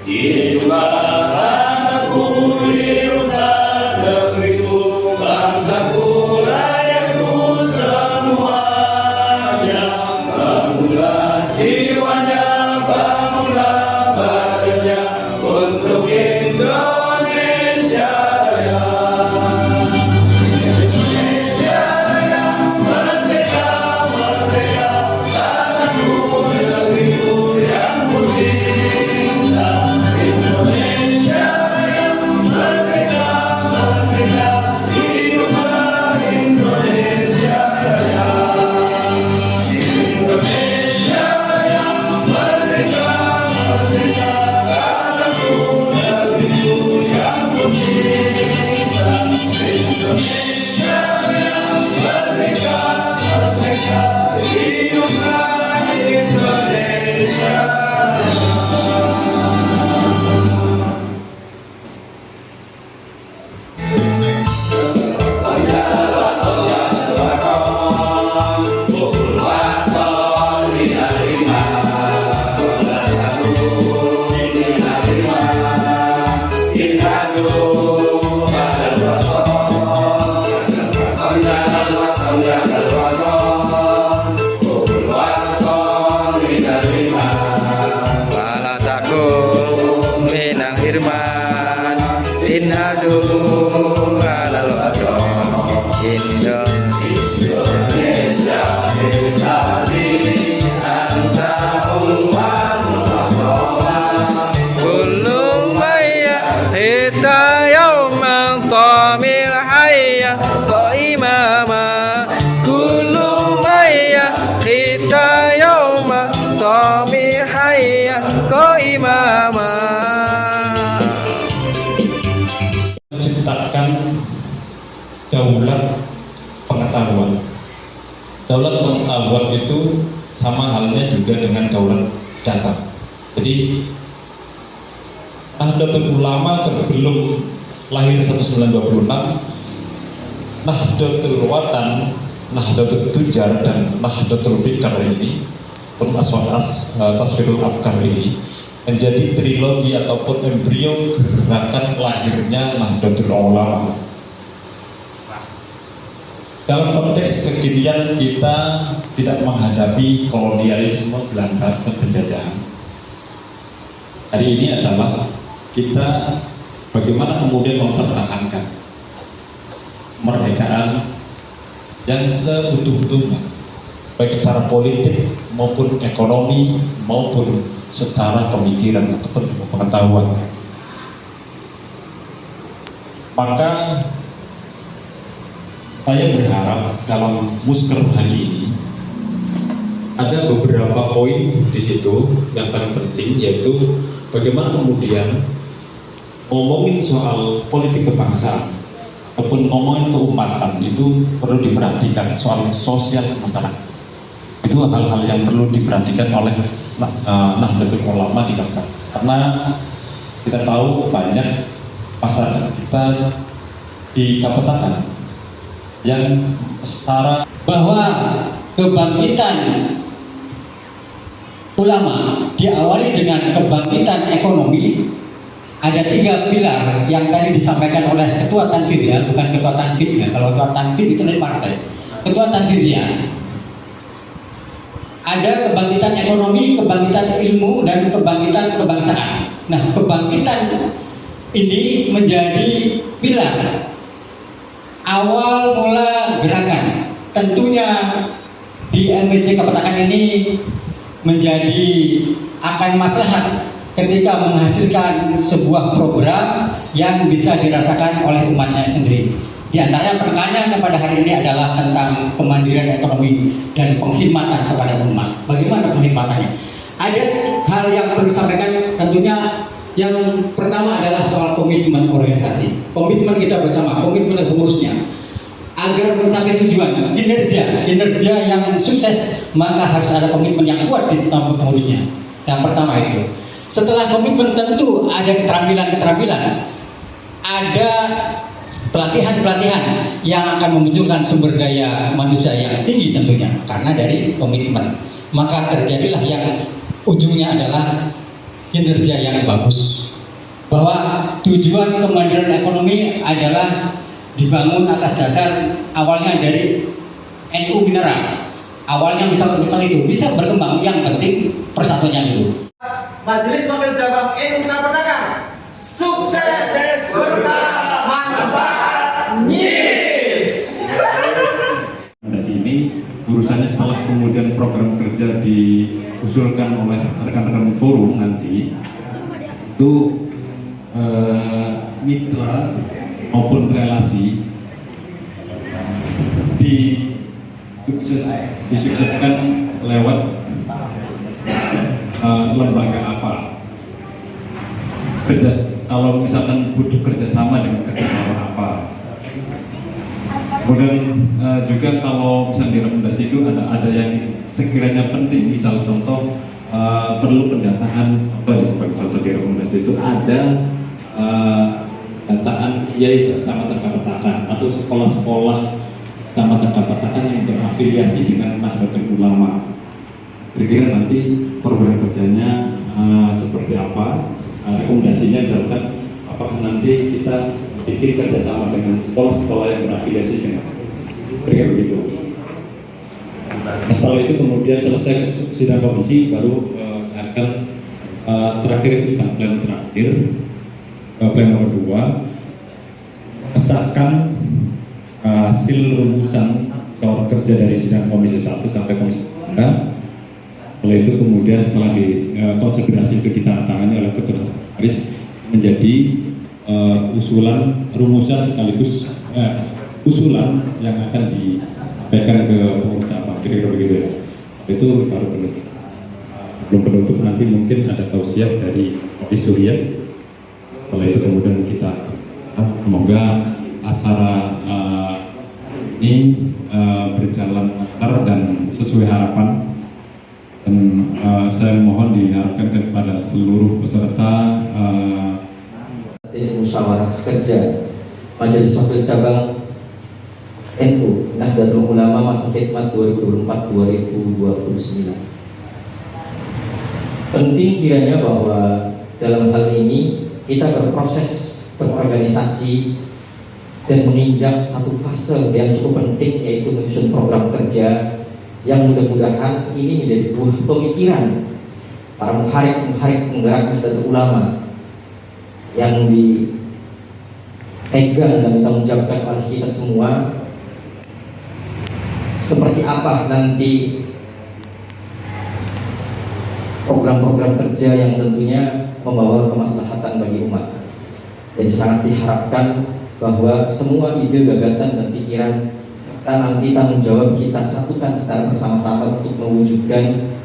Hiduplah aku, hiduplah negeriku, bangsaku, rakyatku semuanya. Bangunlah jiwanya, bangunlah badannya untuk Indonesia Raya. Indonesia Raya, merdeka, merdeka, tanahku, negeriku yang ku cinta. Indonesia Raya, merdeka, merdeka, hiduplah Indonesia Raya. Indonesia Raya, merdeka, merdeka, tanahku, negeriku yang ku cinta. Indonesia Raya, merdeka, merdeka, hiduplah Indonesia Raya. Wala takum minang hirman inhadu alal waton Indonesia berdiri antara umat beragama. kullu maya hita yawman tamil hayya wa imama kullu maya hita yawman tamil hayya wa imama. Menciptakan daulat pengetahuan. Daulat pengetahuan itu sama halnya juga dengan daulat data. Jadi Nahdlatul Ulama sebelum lahir 1926, Nahdlatul Watan, Nahdlatul Tujar, dan Nahdlatul Fikr ini, Tasfirul Afkar ini menjadi trilogi ataupun embrio gerakan lahirnya Nahdlatul Ulama. Dalam konteks kekinian kita tidak menghadapi kolonialisme Belanda atau penjajahan. Hari ini adalah kita bagaimana kemudian mempertahankan kemerdekaan yang seutuh-utuhnya, baik secara politik maupun ekonomi maupun secara pemikiran ataupun pengetahuan. Maka saya berharap dalam musker hari ini ada beberapa poin di situ yang paling penting, yaitu bagaimana kemudian ngomongin soal politik kebangsaan ataupun ngomongin keumatan itu perlu diperhatikan soal sosial masyarakat. Itu hal-hal yang perlu diperhatikan oleh Nahdlatul Ulama di Kaltara, karena kita tahu banyak masyarakat kita di Kapetakan yang setara bahwa kebangkitan ulama diawali dengan kebangkitan ekonomi. Ada 3 pilar yang tadi disampaikan oleh Ketua Tanfidiyah, bukan Ketua Tanfid ya. Kalau Ketua Tanfid itu dari partai. Ketua Tanfidiyah. Ada kebangkitan ekonomi, kebangkitan ilmu, dan kebangkitan kebangsaan. Nah, kebangkitan ini menjadi pilar awal mula gerakan. Tentunya di NWC Kapetakan ini menjadi akan maslahat ketika menghasilkan sebuah program yang bisa dirasakan oleh umatnya sendiri. Di antara penekanannya pada hari ini adalah tentang kemandirian ekonomi dan penghormatan kepada umat. Bagaimana penghormatannya? Ada hal yang perlu disampaikan, tentunya yang pertama adalah soal komitmen organisasi. Komitmen kita bersama, komitmen pengurusnya. Agar mencapai tujuan, kinerja yang sukses, maka harus ada komitmen yang kuat di tangan pengurusnya. Yang pertama itu. Setelah komitmen tentu ada keterampilan, ada pelatihan yang akan memunculkan sumber daya manusia yang tinggi tentunya karena dari komitmen. Maka terjadilah yang ujungnya adalah kinerja yang bagus. Bahwa tujuan kemandirian ekonomi adalah dibangun atas dasar awalnya dari NU Mineral. Awalnya misal itu bisa berkembang, yang penting persatuannya dulu. Majelis Wakil Cabang NU Kapetakan sukses berkah manfaat nyis. Di sini urusannya setelah kemudian program kerja diusulkan oleh rekan-rekan forum nanti itu mitra maupun relasi disukseskan lewat lembaga apa. Kalau misalkan butuh kerjasama dengan kerjasama apa. Kemudian juga kalau misalnya di rekomendasi itu ada yang sekiranya penting, misal contoh perlu pendataan, sebagai contoh di rekomendasi itu ada dataan kiai sekecamatan Kapetakan atau sekolah-sekolah kecamatan Kapetakan yang berafiliasi dengan Nahdlatul Ulama. Kira-kira nanti program kerjanya seperti apa, rekomendasinya misalkan apakah nanti kita bikin kerjasama dengan sekolah-sekolah yang berafiliasi dengan kira-kira begitu. Setelah itu kemudian selesai sidang komisi baru akan terakhir itu plan terakhir. Plan nomor 2, kesahkan hasil rumusan skor kerja dari sidang komisi 1 sampai komisi 3. Setelah itu kemudian setelah dikonsiderasi itu ditandatangani oleh ketua sekretaris menjadi usulan rumusan sekaligus usulan yang akan disampaikan ke pengurus cabang, kira-kira begitu ya. Itu baru penutup. Belum penutup nanti mungkin ada tausiah dari Pak Surya. Setelah itu kemudian kita semoga acara ini berjalan lancar dan sesuai harapan, dan saya mohon diharapkan kepada seluruh peserta musyawarah kerja Majelis Wakil Cabang NU Nahdlatul Ulama masa khidmat 2024-2029. Penting kiranya bahwa dalam hal ini kita berproses berorganisasi dan menginjak satu fase yang cukup penting, yaitu menyusun program kerja yang mudah-mudahan ini menjadi buah pemikiran para muharik penggerak Nahdlatul Ulama yang dipegang dan ditanggungjawabkan oleh kita semua. Seperti apa nanti program-program kerja yang tentunya membawa kemaslahatan bagi umat. Jadi sangat diharapkan bahwa semua ide, gagasan, dan pikiran serta nanti tanggung jawab kita satukan secara bersama-sama untuk mewujudkan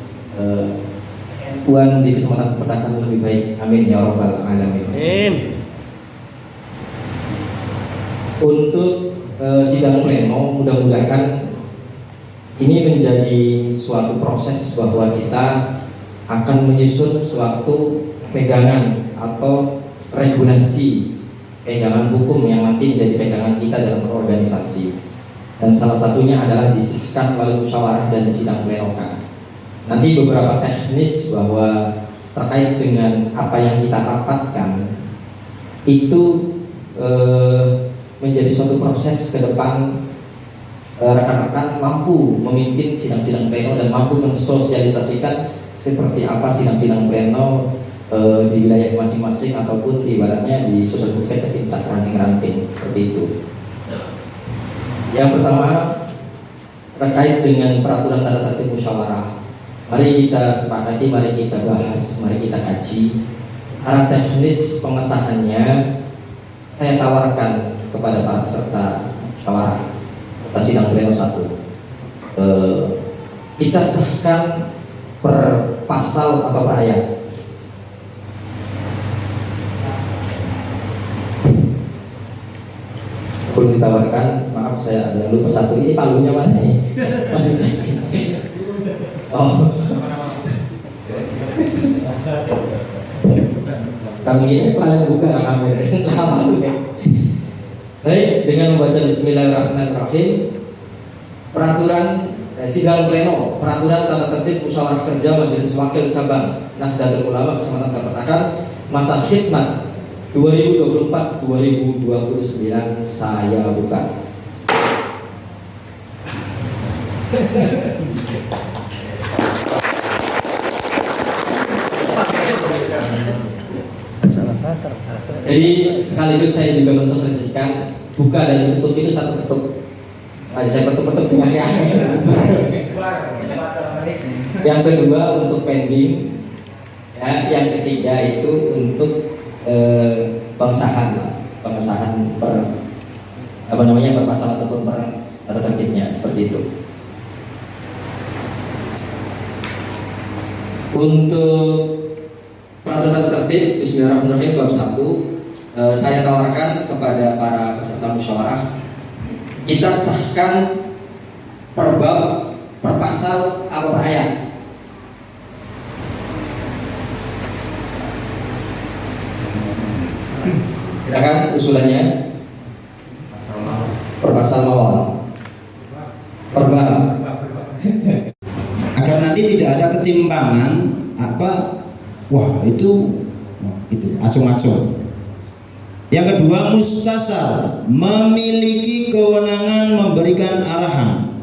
Tuhan di Kecamatan Kapetakan lebih baik. Amin ya rabbal alamin. Amin. Untuk sidang pleno, mudah-mudahan ini menjadi suatu proses bahwa kita akan menyusun suatu pegangan atau regulasi, pegangan hukum yang nanti menjadi pegangan kita dalam berorganisasi. Dan salah satunya adalah disahkan melalui musyawarah dan sidang plenokan. Nanti beberapa teknis bahwa terkait dengan apa yang kita rapatkan itu menjadi suatu proses ke depan. Rekan-rekan mampu memimpin sidang-sidang pleno dan mampu mensosialisasikan seperti apa sidang-sidang pleno di wilayah masing-masing ataupun ibaratnya disosialisasikan ke tingkat ranting-ranting seperti itu. Yang pertama terkait dengan peraturan tata tertib musyawarah. Mari kita sepakati, mari kita bahas, mari kita kaji. Secara teknis pengesahannya saya tawarkan kepada para peserta musyawarah sidang pleno 1. Kita sahkan per pasal atau per ayat. Perlu ditawarkan, maaf saya ada lupa satu, ini palunya mana nih? Masih cek. Oh. Kami ini paling buka kamera. Lama tuh ya. Baik, dengan membaca Bismillahirrahmanirrahim, peraturan sidang pleno peraturan tata tertib musyawarah kerja Majelis Wakil Cabang Nahdlatul Ulama Kecamatan Kapetakan masa khidmat 2024-2029 saya buka. Jadi sekaligus saya juga mensosialisasikan buka dan tutup itu satu ketuk. Mari saya ketuk-ketuk dengan yang kedua untuk pending, ya, yang ketiga itu untuk pengesahan per pasal ataupun per tata tertibnya seperti itu. Untuk peraturan tata tertib Bismillahirrahmanirrahim bab 1 saya tawarkan kepada para peserta musyawarah, kita sahkan per bab, per pasal atau per ayat. Silakan usulannya. Per pasal mawar, per bab. Agar nanti tidak ada ketimpangan itu acung-acung. Yang kedua, mustasar memiliki kewenangan memberikan arahan,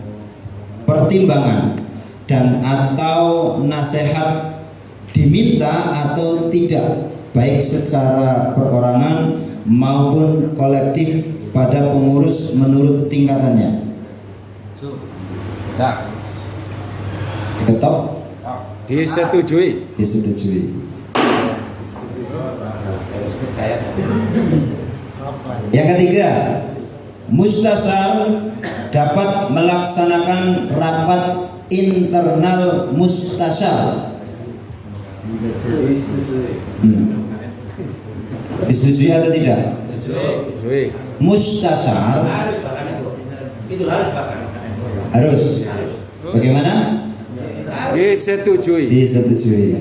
pertimbangan dan atau nasihat diminta atau tidak, baik secara perorangan maupun kolektif pada pengurus menurut tingkatannya. Ketok? Disetujui. Yang ketiga, mustasar dapat melaksanakan rapat internal mustasar. Disetujui atau tidak? Disetujui. Mustasar Itu harus bahkan. harus. Bagaimana? Disetujui. Disetujui.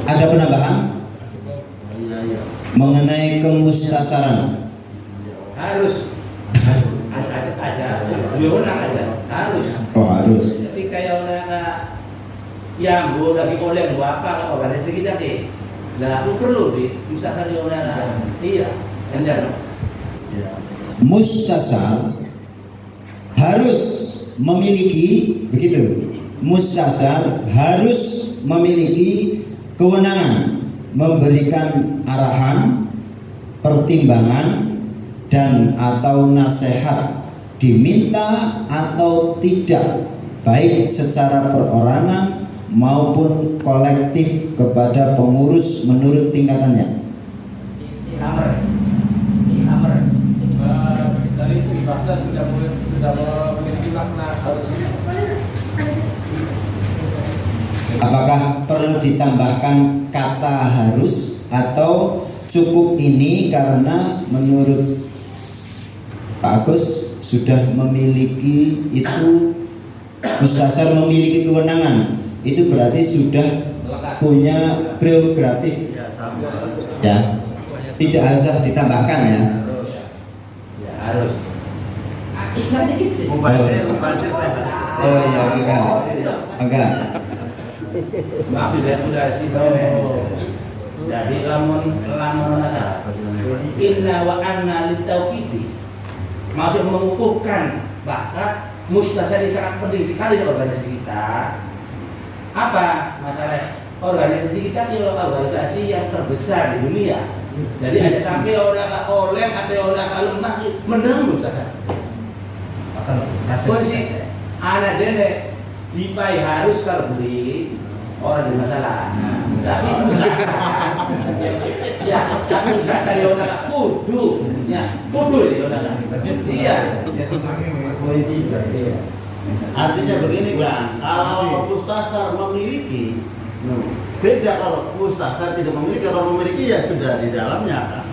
Ada penambahan mengenai kemustasaran? Harus aja harus. Oh, harus. Ketika yang yang bu lagi oleh bu apa organisasi kita deh, nah lu perlu bisa tadi orang iya enggak. Mustasar harus memiliki, begitu. Mustasar harus memiliki kewenangan memberikan arahan, pertimbangan dan atau nasihat diminta atau tidak, baik secara perorangan maupun kolektif kepada pengurus menurut tingkatannya. Dari segi bahasa sudah memiliki makna harus. Apakah perlu ditambahkan kata harus atau cukup ini karena menurut Pak Agus sudah memiliki itu, mustasar memiliki kewenangan, itu berarti sudah punya prerogatif ya, tidak harus ditambahkan ya. Harus. Islam dikit sih. Oh ya, enggak. Maksudnya udah sih jadi lamun ada inna wa anna litauqidi, maksud mengukuhkan bahwa mustasar sangat penting sekali di organisasi kita. Apa masalah organisasi kita? Adalah organisasi yang terbesar di dunia. Jadi ada sampai orang oleh ada orang alumni menang mustasar. Kondisi anak dene dipai harus kalau beli orang di masalah. Tapi mustasar, ya, tapi mustasar yang orang kudu, ya, kudu dia orang. Iya. Artinya begini kan, kalau mustasar memiliki, beda kalau mustasar tidak memiliki. Kalau memiliki ya sudah di dalamnya kan.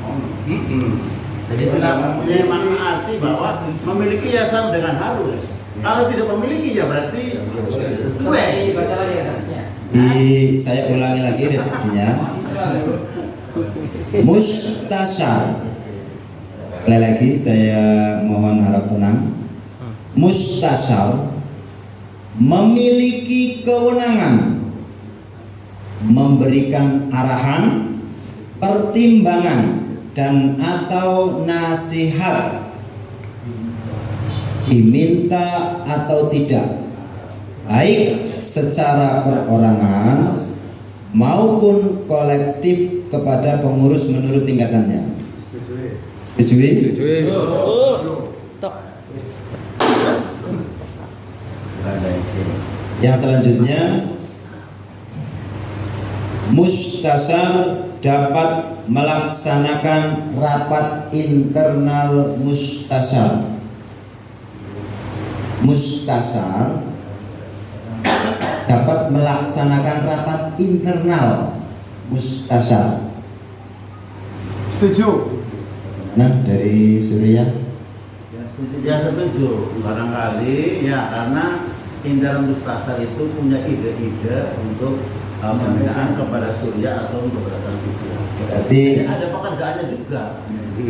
Jadi sudah mempunyai makna arti bahwa memiliki ya sama dengan harus. Kalau tidak memiliki ya berarti sesuai. Baca lagi atasnya. Saya ulangi lagi redaksinya. Mustasar Sekali lagi saya mohon harap tenang. Mustasyar memiliki kewenangan memberikan arahan, pertimbangan, dan atau nasihat, diminta atau tidak, baik secara perorangan maupun kolektif kepada pengurus menurut tingkatannya. Setujui? Yang selanjutnya, Mustasyar dapat melaksanakan rapat internal mustasyar. Mustasyar dapat melaksanakan rapat internal mustasyar. Setuju. Nah, dari Surya. Ya setuju, barangkali ya karena internal mustasyar itu punya ide-ide untuk pembinaan kepada Surya atau untuk kepada Surya. Berarti Jadi ada pekerjaannya juga.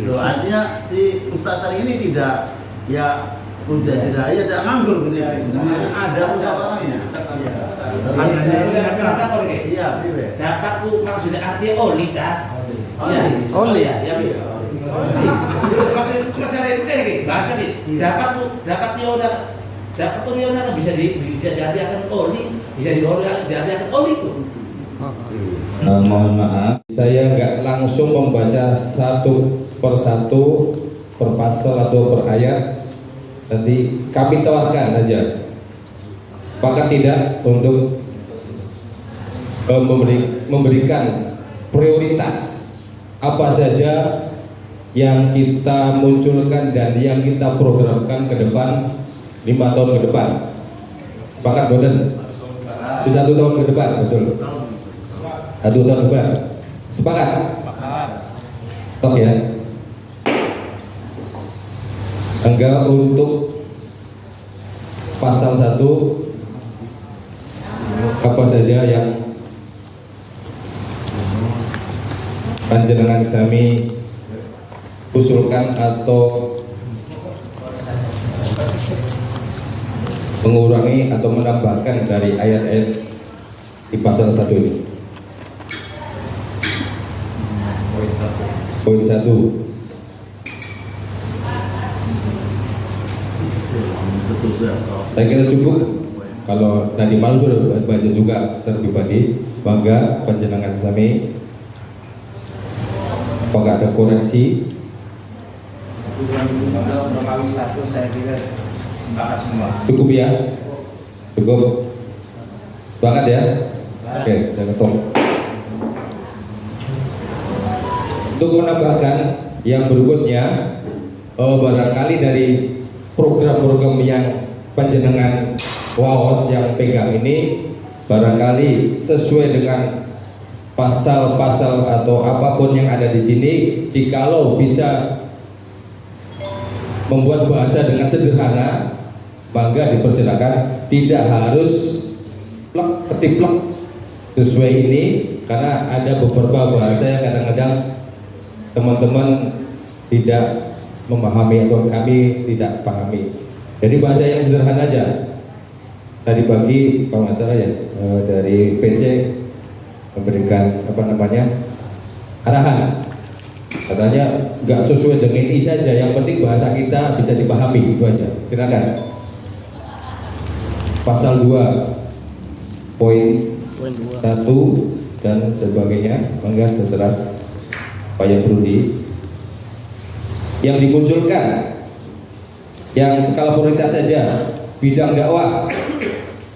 Loh, artinya si mustasyar ini tidak ya udah tidak nganggur gitu. Ada musyawarahnya. Iya, Dapat ku maksudnya artinya oli kan? Oli. Ya. Masalah itu kan ini bahasa nih. Dapat iona kan bisa jadi akan oli, bisa jadi akan oli itu. mohon maaf. Saya nggak langsung membaca satu persatu per pasal atau per ayat. Nanti kami tawarkan saja. Apakah tidak untuk memberikan prioritas apa saja yang kita munculkan dan yang kita programkan ke depan 5 tahun ke depan. Sepakat boten? Di 1 tahun ke depan, betul. 1 tahun ke depan. Sepakat? Tok ya. Enggak untuk pasal 1 apa saja yang panjenengan sami usulkan atau mengurangi atau menambahkan dari ayat-ayat di pasal 1 ini. Poin 1. Saya kira cukup. Kalau tadi malam sudah baca juga secara pribadi, bangga panjenengan sami. Apakah ada koreksi? Cukup ya? Cukup. Banget ya? Oke, saya ketok. Untuk menambahkan yang berikutnya, barangkali dari program-program yang panjenengan waos yang pegang ini barangkali sesuai dengan pasal-pasal atau apapun yang ada di sini, jikalau bisa membuat bahasa dengan sederhana, maka dipersilakan, tidak harus plek ketiplek sesuai ini, karena ada beberapa bahasa yang kadang-kadang teman-teman tidak memahami atau kami tidak pahami. Jadi bahasa yang sederhana aja. Tadi pagi kalau nggak salah ya dari PC memberikan arahan, katanya nggak sesuai dengan ini saja, yang penting bahasa kita bisa dipahami, itu aja. Silakan. Pasal 2 poin 1 dan sebagainya, mangga terserah Pak Brudi. Yang dimunculkan yang skala prioritas saja, bidang dakwah.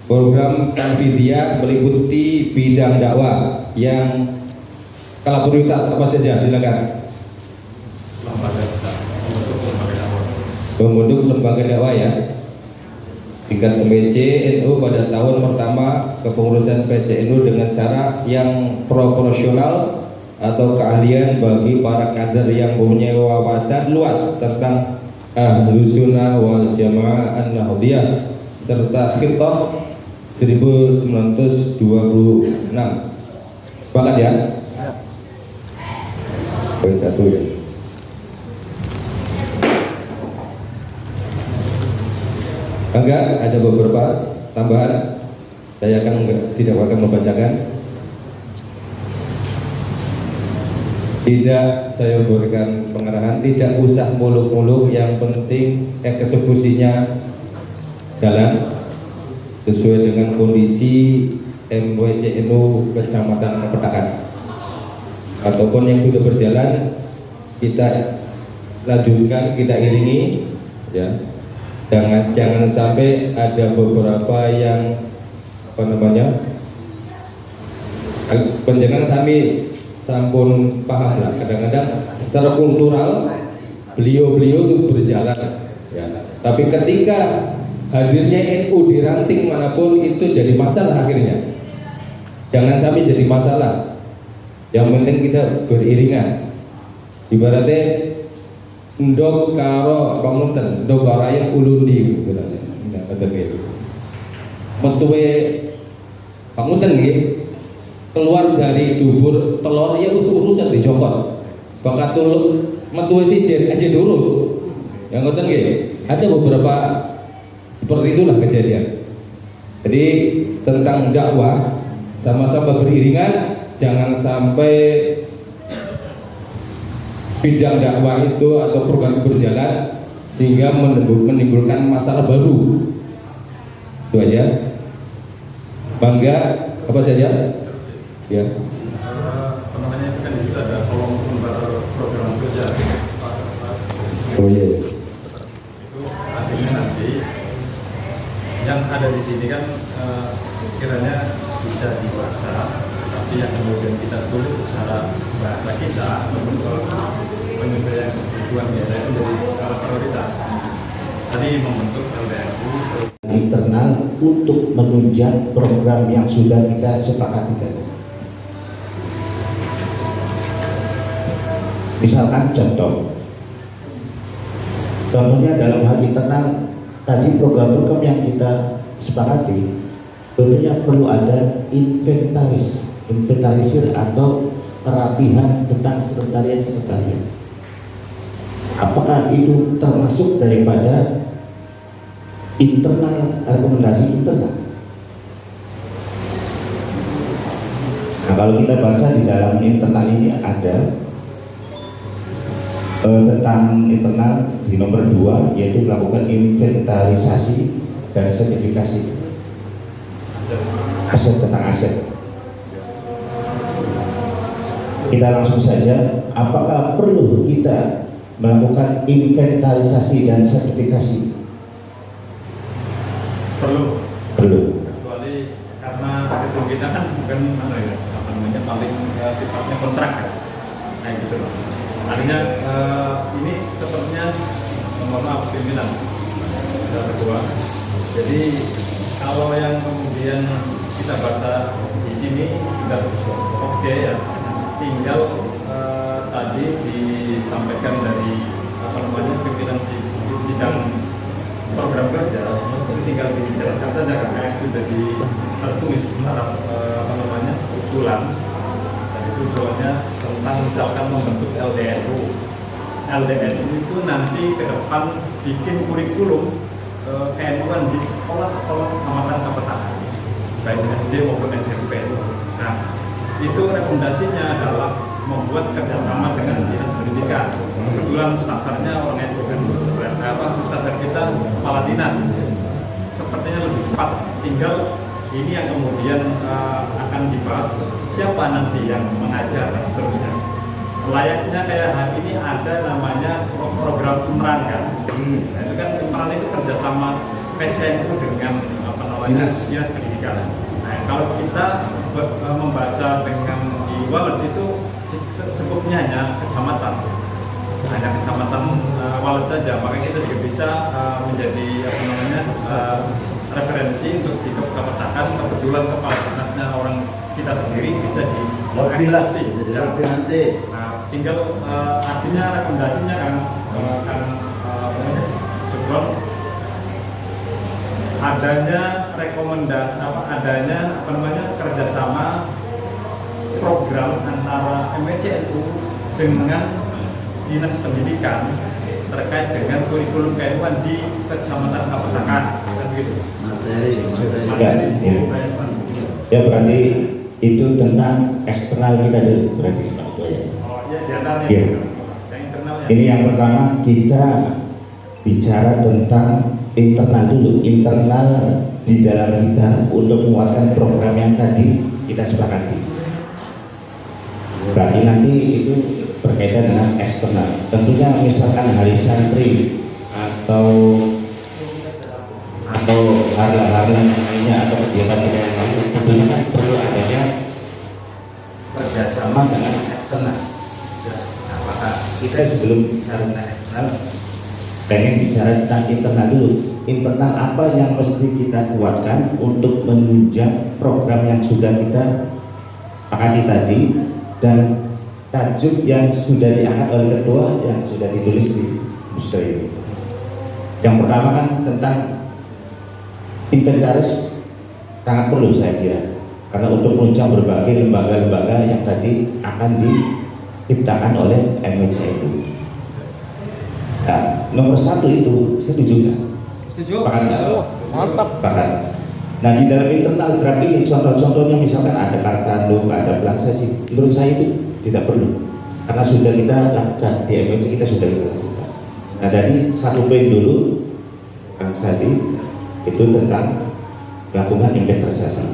Program Kanvidia meliputi bidang dakwah yang skala prioritas apa saja, silakan. Membentuk lembaga dakwah ya. Tingkat MPC NU pada tahun pertama kepengurusan PCNU dengan cara yang proporsional atau keahlian bagi para kader yang mempunyai wawasan luas tentang Ahlus Sunnah wal Jamaah An-Nahdiyah serta Khitab 1926. Sepakat ya? Poin 1 ya. Enggak, ada beberapa tambahan. Saya tidak akan membacakan. Tidak, saya berikan pengarahan, tidak usah muluk-muluk, yang penting eksekusinya jalan sesuai dengan kondisi MWCNU Kecamatan Kepetakan ataupun yang sudah berjalan kita lanjutkan, kita iringi ya. Jangan sampai ada beberapa yang penjenengan sami sampun paham lah, kadang-kadang secara kultural beliau-beliau itu berjalan ya. Tapi ketika hadirnya NU di ranting manapun itu jadi masalah akhirnya. Jangan sampai jadi masalah. Yang penting kita beriringan. Ibaratnya ndok karo pamunten, ndok raya ulundi gitu. Metuwe pamunten nggih keluar dari dubur telur ya urusan dicopot. Bakat metuwe siji aja durus. Yang ngoten nggih. Ada beberapa seperti itulah kejadian. Jadi tentang dakwah sama-sama beriringan, jangan sampai bidang dakwah itu atau program berjalan sehingga menimbulkan masalah baru. Itu aja. Bangga apa saja? Ya. Apa namanya itu kan di situ ada kolom program kerja. Oh iya. Itu artinya nanti yang ada di sini kan kiranya bisa dibaca, tapi yang kemudian kita tulis secara bahasa kita untuk penyesuaian kebutuhan daerah itu menjadi skala prioritas. Tadi membentuk LDRU internal untuk menunjang program yang sudah kita sepakati tadi. Misalkan contohnya dalam hal internal tadi program-program yang kita sepakati tentunya perlu ada inventarisir atau perapihan tentang sekretariat. Apakah itu termasuk daripada internal, rekomendasi internal? Nah, kalau kita baca di dalam internal ini ada tentang internal di nomor 2 yaitu melakukan inventarisasi dan sertifikasi aset tentang aset. Kita langsung saja, apakah perlu kita melakukan inventarisasi dan sertifikasi? perlu, Perlu. kecuali karena itu kita kan bukan paling sifatnya kontrak kan, kayak gitu loh. Artinya ini sepertinya mohon maaf pimpinan ada berdua. Jadi kalau yang kemudian kita baca di sini sudah oke ya, tinggal tadi disampaikan dari pimpinan sidang program kerja, tinggal dijelaskan saja karena itu sudah tertulis secara usulan. Dan itu usulannya tentang misalkan membentuk LDRU. LDRU itu nanti ke depan bikin kurikulum KNU-an di sekolah-sekolah kecamatan Kepetakan, baik SD maupun SMP. Nah, itu rekomendasinya adalah membuat kerjasama dengan dinas pendidikan. Kebetulan mustasarnya orang NU kan, mustasar kita kepala dinas. Sepertinya lebih cepat. Tinggal ini yang kemudian akan dibahas siapa nanti yang mengajar dan seterusnya. Layaknya kayak hari ini ada namanya program Umran kan. Nah, itu kan Umran itu kerjasama PCNU dengan dinas pendidikan. Nah, kalau kita membaca dengan di Walet itu sebutnya hanya kecamatan, Walet saja. Makanya kita juga bisa menjadi referensi untuk di Kepetakan. Kebetulan kepala dinasnya orang kita sendiri bisa dieksekusi. Nanti. Nah, tinggal artinya rekomendasinya kan Subron, adanya rekomendasi kerjasama program antara MWCNU dengan dinas pendidikan terkait dengan kurikulum KNU di Kecamatan Kepetakan. Dan begitu. Materi. Ya berarti itu tentang eksternal kita dulu berarti Pak Ketua ya. Oh iya, di antaranya. Iya. Yang internalnya. Ini yang pertama kita bicara tentang internal dulu, internal di dalam kita untuk menguatkan program yang tadi kita sepakati. Berarti nanti itu berkaitan dengan eksternal. Tentunya misalkan hari santri atau hal-hal yang lainnya atau kegiatan yang lain tentunya kan perlu adanya kerjasama dengan eksternal. Nah, maka kita sebelum bicara tentang eksternal pengen bicara tentang internal dulu. Internal apa yang mesti kita kuatkan untuk menunjang program yang sudah kita sepakati tadi dan tajuk yang sudah diangkat oleh ketua yang sudah ditulis di booster ini. Yang pertama kan tentang inventaris sangat perlu saya kira karena untuk menunjang berbagai lembaga-lembaga yang tadi akan diciptakan oleh MWC itu. Nah, nomor satu itu setuju nggak? Setuju. Mantap. Nah di dalam internal draft ini contoh-contohnya misalkan ada kartanduk, ada plansasi, menurut saya itu tidak perlu karena sudah kita lakukan di MWC kita sudah kita lakukan. Nah dari satu poin dulu Kang Sadi itu tentang melakukan inventarisasi.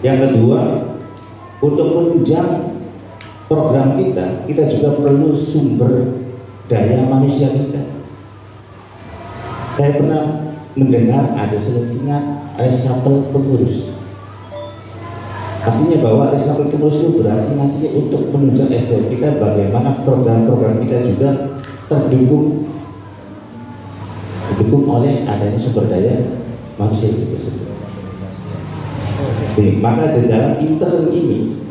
Yang kedua untuk menunjang program kita juga perlu sumber daya manusia kita. Saya pernah mendengar ada selentingan reshuffle pengurus. Artinya bahwa reshuffle pengurus itu berarti nantinya untuk menunjang SDM kita bagaimana program-program kita juga terdukung oleh adanya sumber daya manusia itu tersebut. Jadi, maka di dalam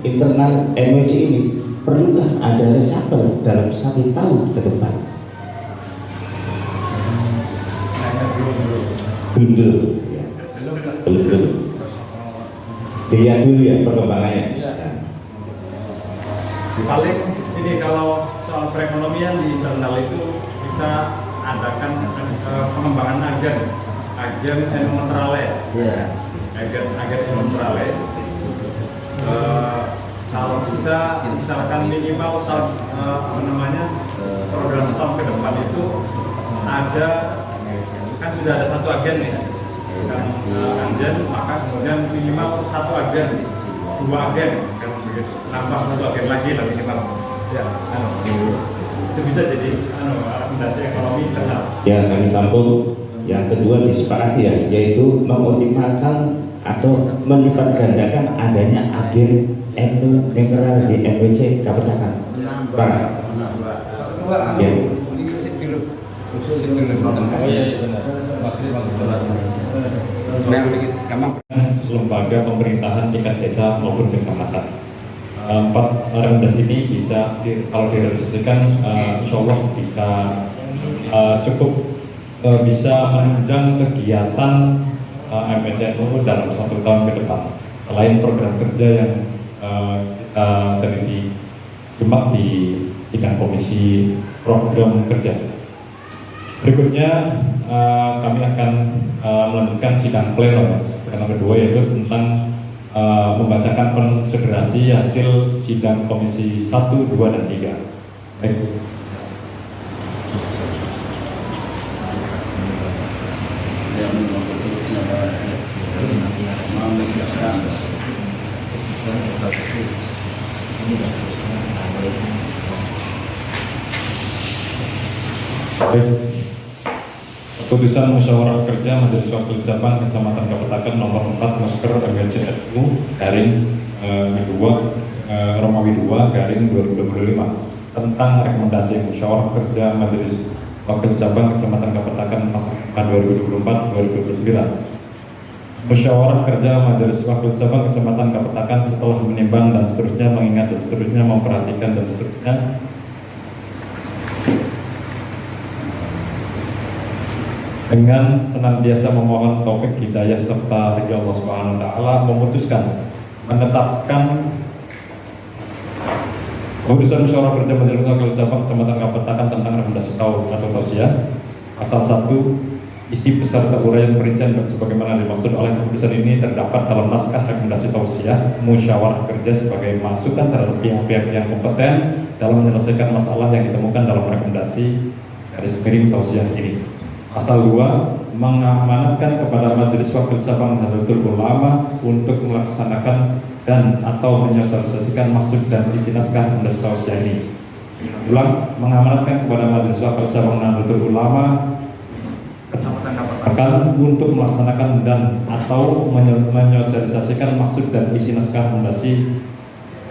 internal MWC ini perlukah ada reshuffle dalam 1 tahun ke depan? Belum ya. Belum. Dilihat dulu ya perkembangannya. Paling ini kalau soal perekonomian di internal itu kita adakan pengembangan agen environmentale. Iya. Agen environmentale. Kalau bisa misalkan minimal tahun program setahun ke depan itu ada kan sudah ada 1 agen nih agen, maka kemudian minimal 1 agen 2 agen kan begitu, tambah 1 agen lagi lah minimal ya, itu bisa jadi rekomendasi ekonomi internal Ya kami tampung. Yang kedua disepakati ya, yaitu mengoptimalkan atau melipat gandakan adanya agen mineral di MWC Kapetakan. Pak. Ya. Lembaga pemerintahan tingkat desa maupun kecamatan. 4 rekomendasi ini bisa kalau direalisasikan insya Allah bisa cukup bisa menunjang kegiatan MWCNU dalam 1 tahun ke depan. Selain program kerja yang kita tadi disimak di sidang komisi program kerja. Berikutnya kami akan melanjutkan sidang pleno yang kedua yaitu tentang membacakan konsiderasi hasil sidang komisi 1, 2, dan 3. Baik. Baik. Keputusan musyawarah kerja Majelis Wakil Cabang Kecamatan Kapetakan nomor 4 Musker MWCNU garing Romawi 2 garing 2025 tentang rekomendasi musyawarah kerja Majelis Wakil Cabang Kecamatan Kapetakan masa 2024-2029. Musyawarah kerja Majelis Wakil Cabang Kecamatan Kapetakan setelah menimbang dan seterusnya, mengingat dan seterusnya, memperhatikan dan seterusnya, dengan senantiasa memohon taufik hidayah serta ridha Allah Subhanahu wa taala, memutuskan menetapkan keputusan musyawarah kerja Majelis Wakil Cabang Kecamatan Kapetakan tentang rekomendasi tahun atau tausiah pasal 1 isi beserta uraian perincian dan sebagaimana dimaksud oleh keputusan ini terdapat dalam naskah rekomendasi tausiah musyawarah kerja sebagai masukan terhadap pihak-pihak yang kompeten dalam menyelesaikan masalah yang ditemukan dalam rekomendasi garis miring tausiah ini. Pasal 2 mengamanatkan kepada Majelis Wakil Cabang Nahdlatul Ulama untuk melaksanakan dan atau menyosialisasikan maksud dan isi naskah rekomendasi tausiah ini. Ulang, mengamanatkan kepada Majelis Wakil Cabang Nahdlatul Ulama Kecamatan Kapatakan untuk melaksanakan dan atau menyosialisasikan maksud dan isi naskah rekomendasi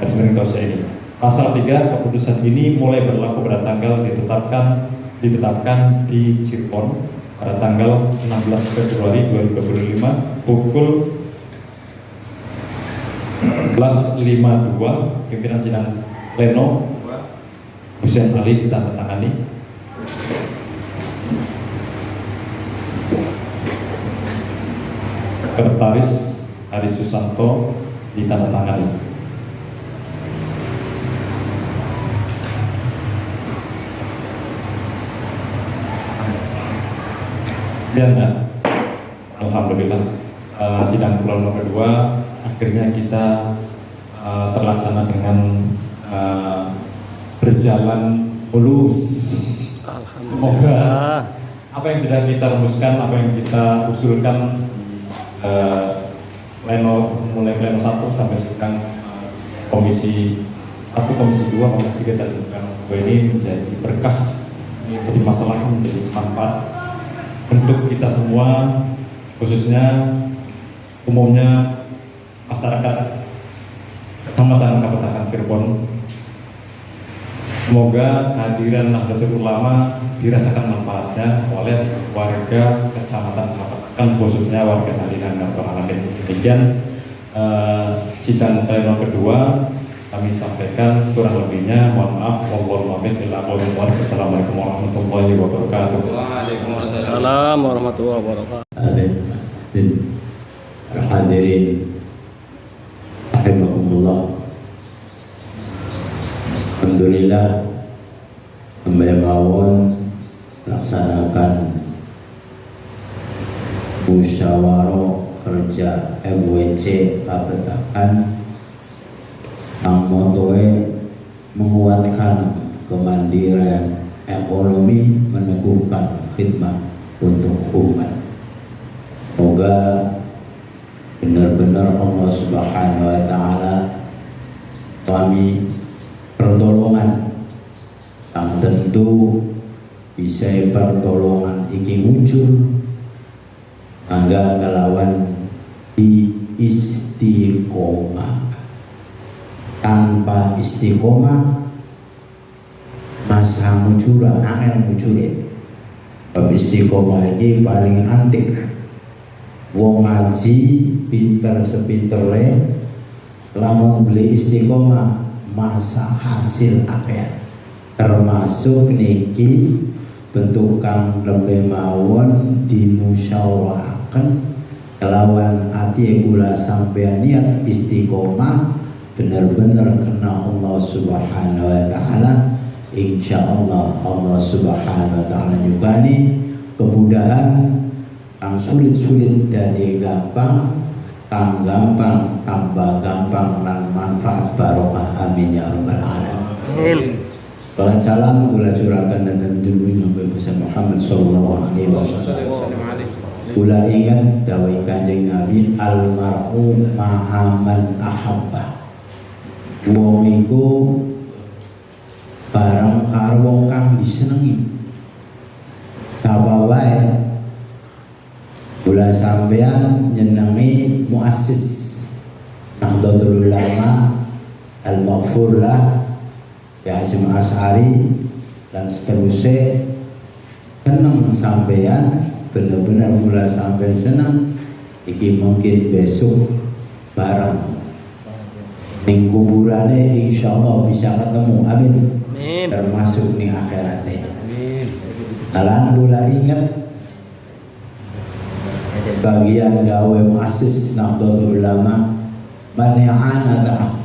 garis miring tausiah ini. Pasal 3, keputusan ini mulai berlaku pada tanggal ditetapkan di Cirebon pada tanggal 16 Februari 2025 pukul 11.52. Pimpinan sidang pleno Husain Ali ditandatangani. Sekretaris Hari Susanto ditandatangani. Dan alhamdulillah sidang pleno kedua akhirnya kita terlaksana dengan berjalan mulus. Semoga apa yang sudah kita rumuskan, apa yang kita usulkan mulai pleno 1 sampai sekarang komisi 1, komisi 2, komisi 3 dan ini menjadi berkah, menjadi masalah, menjadi manfaat untuk kita semua, khususnya umumnya masyarakat Kecamatan Kapatakan Cirebon. Semoga kehadiran Nahdlatul Ulama dirasakan manfaatnya oleh warga Kecamatan Kapatakan, khususnya warga Aliran dan Alamin. Demikian sidang pleno kedua kami sampaikan, kurang lebihnya mohon maaf. Wassalamualaikum warahmatullahi wabarakatuh. Waalaikumsalam warahmatullahi wabarakatuh. Hadirin rahimakumullah. Alhamdulillah kembali mawon laksanakan musyawarah kerja MWC Kapatakan yang motoe menguatkan kemandirian ekonomi, meneguhkan khidmat untuk umat. Semoga benar-benar Allah Subhanahu wa Ta'ala kami pertolongan yang tentu bisa pertolongan iki muncul angga kelawan di istiqomah. Tanpa istiqomah masa muncul angin muncul. Bab istiqomah ini paling antik. Wong ngaji pinter sepintere lamun beli istiqomah masa hasil akeh, termasuk niki bentukan lembe mawon dimusyawarahaken kelawan ati kula sampeyan niat istiqomah benar-benar kena Allah Subhanahu wa Ta'ala. Insyaallah Allah Subhanahu wa Ta'ala nyubani kemudahan yang sulit-sulit jadi gampang, yang gampang tambah gampang dan manfaat barokah. Amin ya rabbal alamin. Salam salam kula curakan dan junjungan Nabi Muhammad sallallahu alaihi wasallam. Kula ingat dawai Kanjeng Nabi, almarhum ma'aman ahabba. Wong iku barang karo wong kang disenengi. Sapa wae kula sampeyan nyenengi muassis Nahdlatul Ulama Al-Maghfur lah Ya Hasyim Asy'ari dan seterusnya, seneng sampeyan, bener-bener kula sampeyan seneng. Iki mungkin besok bareng ning kuburane insyaallah bisa ketemu. Amin. Amin. Termasuk ning akhiratnya. Amin. Alan kula ingat bagian gawe muassis Nahdlatul Ulama mani'ana ta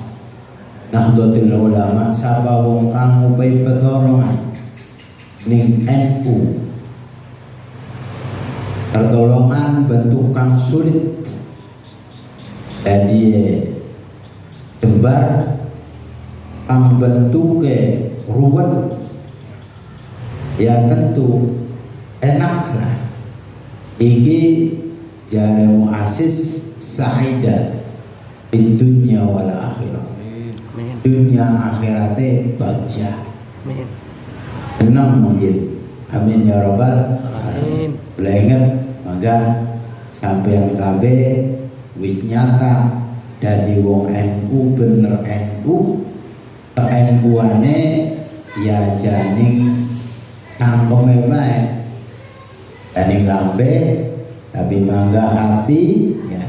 Nahdlatul Ulama sapa wong kang ngupai pertolongan ning NU pertolongan bentuk kang sulit jadi jembar kang bentuknya ruwet ya tentu enaklah iki jare muasis saida di dunia wal akhirah dunia akhiratnya bagja senang mungkin amin ya robbal alamin belenget maka sampeyan kabeh wis nyata dadi wong NU bener NU NU-ane ya janing kampung bae janing lambe tapi mangga hati ya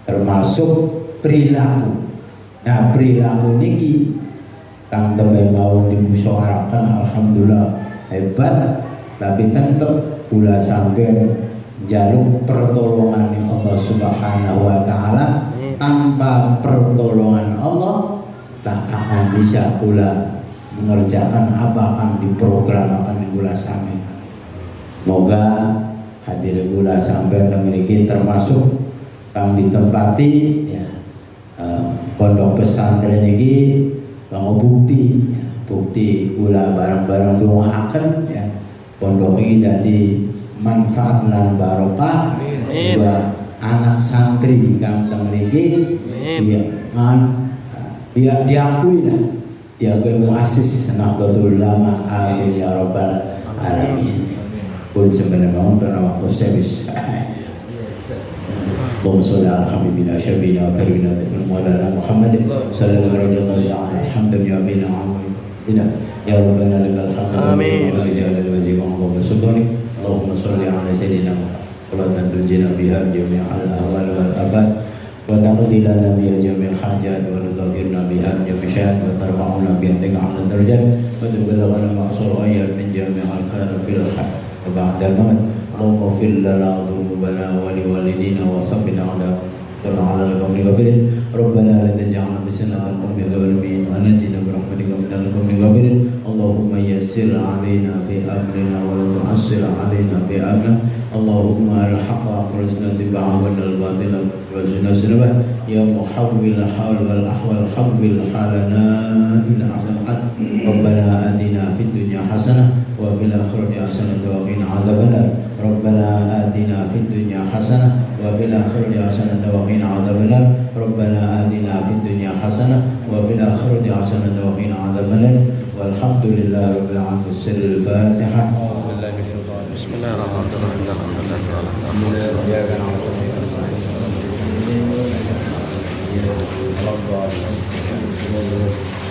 termasuk perilaku. Nah perilaku niki kang tembe mawon dimusyawarakan alhamdulillah hebat tapi tetep kula sampeyan jaluk pertolongan Allah Subhanahu wa taala. Tanpa pertolongan Allah tak akan bisa kula mengerjakan apa akan diprogram akan kula sampai. Moga hadir kula sampai memiliki termasuk kang ditempati ya pondok pesantren ini mau bukti ya, bukti kula barang-barang doakan ya pondok ini jadi manfaat dan barokah buat anak santri kang temriki dia diakui lah diakui muassis Nahdlatul Ulama amin ya rabbal alamin pun sebenarnya mohon karena waktu saya bisa Allahumma sholli ala habibina syabina wa karimina wa ala Muhammad sallallahu alaihi wa sallam alhamdulillah bina amin ya rabbana lakal hamdu amin wa jalla wajhi wa Allahumma sholli ala sayyidina Muhammad ولا تنجنا بها جميع الأهوال والآفات وتقضي لنا بها جميع الحاجات وتطهرنا بها من جميع الشهوات وترفعنا بها على الدرجات وتبلغنا مقصود غير من جميع الخير في الحياة وبعد الموت اللهم اغفر لنا ذنوبنا ولوالدينا وثبتنا على القوم الكافرين ربنا لا تجعلنا بسنة القوم الظالمين ونجنا برحمتك من القوم الكافرين اللهم يسر علينا في أمرنا ولا تعسر علينا في أمرنا اللهم الحق أخرجنا اتباعه والباطل وارزقنا سلبه يا محول الحال والأحوال حول حالنا إلى أحسن حال ربنا آتنا في الدنيا حسنة وفي الآخرة حسنة وقنا عذاب النار ربنا آتنا في الدنيا حسنة وفي الآخرة حسنة وقنا عذاب النار ربنا آتنا في الدنيا حسنة وفي الآخرة حسنة وقنا عذاب النار والحمد لله رب العالمين سر الفاتحة بسم الله الرحمن الرحيم